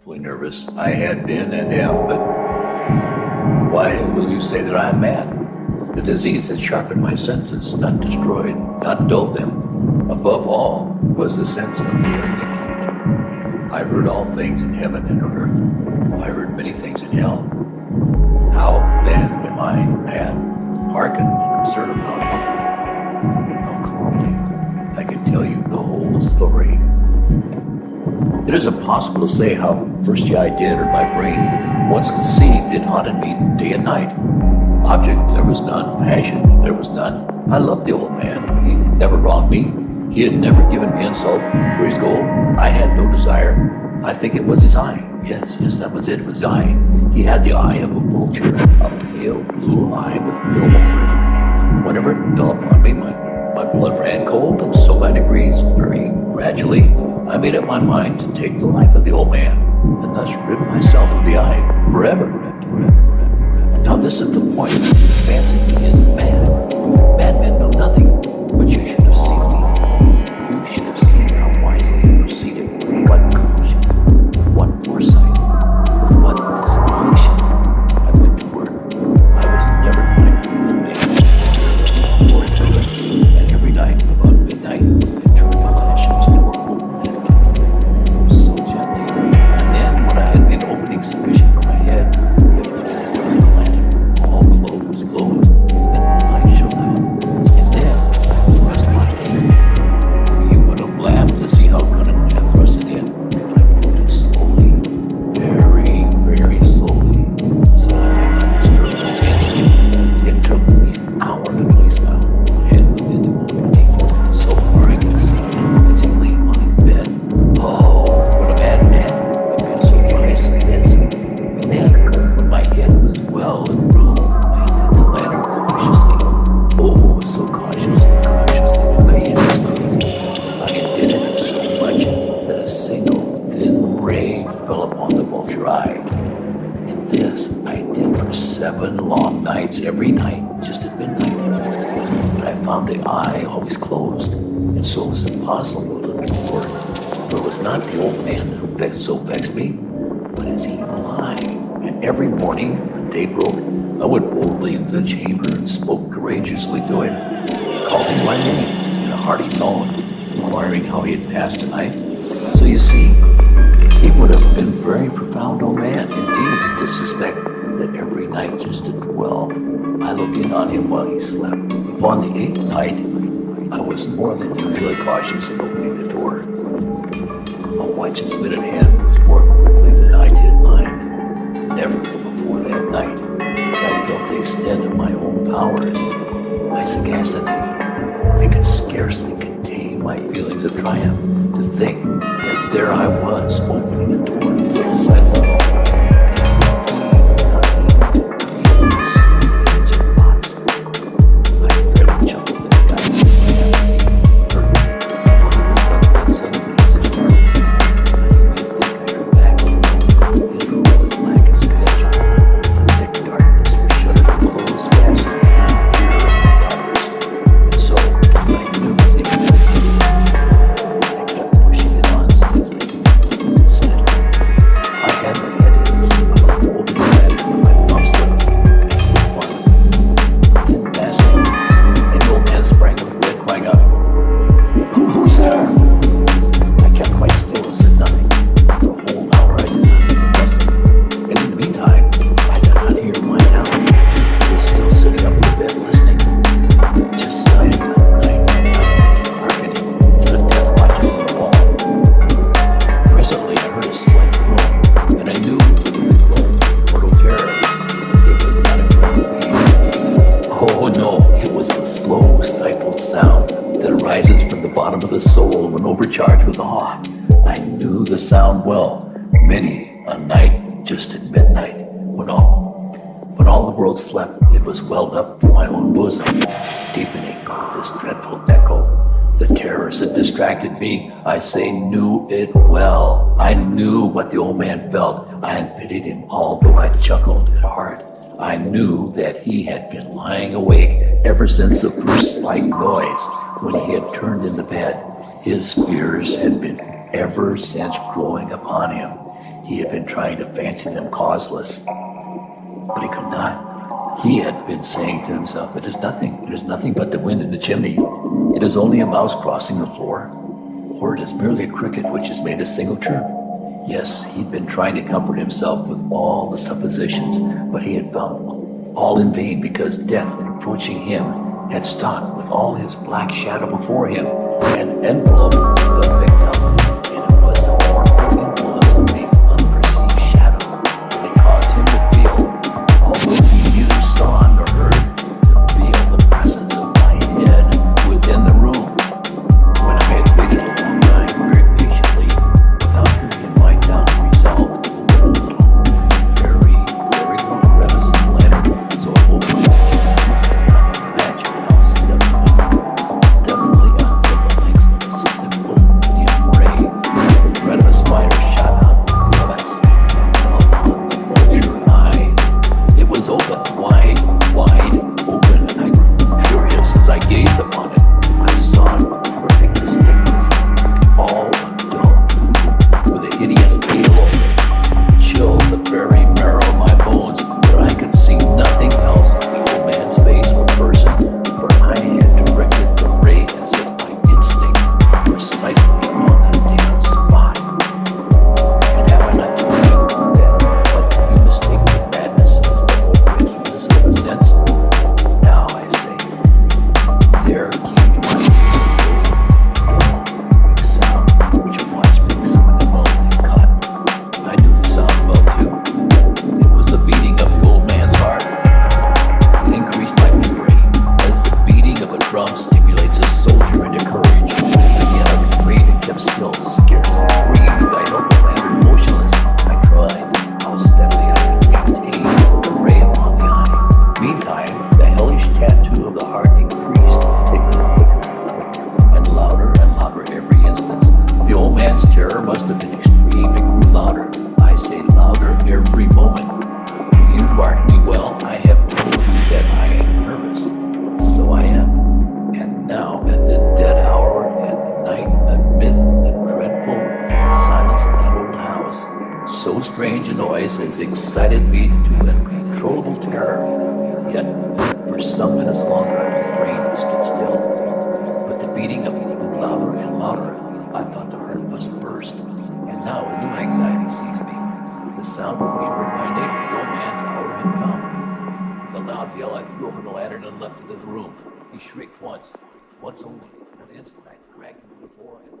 Fully nervous. I had been and am, but why will you say that I am mad? The disease had sharpened my senses, not destroyed, not dulled them. Above all was the sense of hearing acute. I heard all things in heaven and on earth. I heard many things in hell. How then am I mad? Hearken and observe how healthy, how calmly I can tell you the whole story. It is impossible to say how first the idea entered my brain. Once conceived, it haunted me day and night. Object, there was none. Passion, there was none. I loved the old man. He never wronged me. He had never given me insult for his gold. I had no desire. I think it was his eye. Yes, that was it. It was his eye. He had the eye of a vulture, a pale blue eye with film over it. Whenever it fell upon me, my blood ran cold, and so by degrees, very gradually, I made up my mind to take the life of the old man, and thus rid myself of the eye forever. Now this is the point. Fancy he is mad. Madmen know nothing, but you should have seen me. You should have seen how wisely I proceeded, with what caution, with what foresight, with what dissimulation I went to work. I was never trying to be a man, or to it, and every night about midnight, I turned the latch's door open so gently, and then when I had been opening sufficient for my head, it put in a dark lantern, all closed, and the light shone out. And then I thrust my head. You would have laughed to see how cunningly I thrust it in. I moved it slowly, very, very slowly, so that I might not disturb the dancing. It took me an hour to place my whole head within the opening. So far I could see as he lay on his bed. Oh, what a madman! I've been so nice as this. And then, when my head was well in room, I lit the lantern cautiously. Oh, so cautiously to the end. I did it so much that a single thin ray fell upon the vulture eye. And this I did for 7 long nights, every night, just at midnight. But I found the eye always closed, and so it was impossible to do work. For it was not the old man that so vexed me, but his evil eye. And every morning, when day broke, I went boldly into the chamber and spoke courageously to him, called him by name in a hearty tone, inquiring how he had passed the night. So you see, he would have been a very profound old man indeed to suspect that every night just at 12, I looked in on him while he slept. Upon the 8th night, I was more than usually cautious in opening the door. A watch's minute hand was more quickly than I did mine. Never before that night had I felt the extent of my own powers, my sagacity. I could scarcely contain my feelings of triumph to think that there I was opening a door to the red bottom of the soul when overcharged with awe. I knew the sound well. Many a night just at midnight, when all the world slept, it was welled up from my own bosom, deepening with this dreadful echo. The terrors that distracted me, I say, knew it well. I knew what the old man felt. I had pitied him, although I chuckled at heart. I knew that he had been lying awake ever since the first slight noise when he had turned in the bed. His fears had been ever since growing upon him. He had been trying to fancy them causeless, but he could not. He had been saying to himself, it is nothing but the wind in the chimney. It is only a mouse crossing the floor, or it is merely a cricket which has made a single chirp. Yes, he'd been trying to comfort himself with all the suppositions, but he had found all in vain, because death, in approaching him, had stalked with all his black shadow before him, and enveloped the victim, and it was the mournful influence of the unperceived shadow that had caused him to feel, although he neither saw nor heard, to feel the presence of my head within the room. When I had waited a long time, very patiently, without hearing my doubt resolved into a little, very, very little crevice in the lantern, so it opened. I can imagine how stealthily out of the length of a simple medium ray, the thread of a spider shot out of the crevice, and fell upon the vulture eye. It was open, wide open, and I grew furious as I gazed upon it. I saw it with perfect distinctness, all dull, with a hideous halo that chilled the very marrow of my bones, but I could see nothing else of the old man's face or person, for I had directed the ray as if by instinct, precisely on that damn spot. And have I not told you that what you mistake for madness is the whole wakiness of the sense? Now I say, there came to my ears a quick sound, which watched me someone involved in cotton. I knew the sound well too. It was the beating of the old man's heart. It increased my fury, as the beating of a drum stimulates a soldier into courage. And yet I refrained and kept still, scarcely breathed. I held the lantern motionless. I tried how steadily I could maintain the ray upon the eye. Meantime, the hellish tattoo of the heart increased. It grew quicker and louder every instant. The old man's terror must have been extreme. It grew louder. I say louder every moment. You mark me well. I have told you that I am nervous. So I am. And now, at the dead hour, at the night, amid the dreadful silence of that old house, so strange a noise has excited me to uncontrollable terror. Yet, for some minutes longer, I refrained and stood still. But the beating of it grew louder and louder. I thought the heart must burst. And now a new anxiety seized me. The sound of me heard my neighbor. The old man's hour had come. With a loud yell, I threw open the lantern and leapt into the room. He shrieked once only. For an instant, I dragged him to the floor and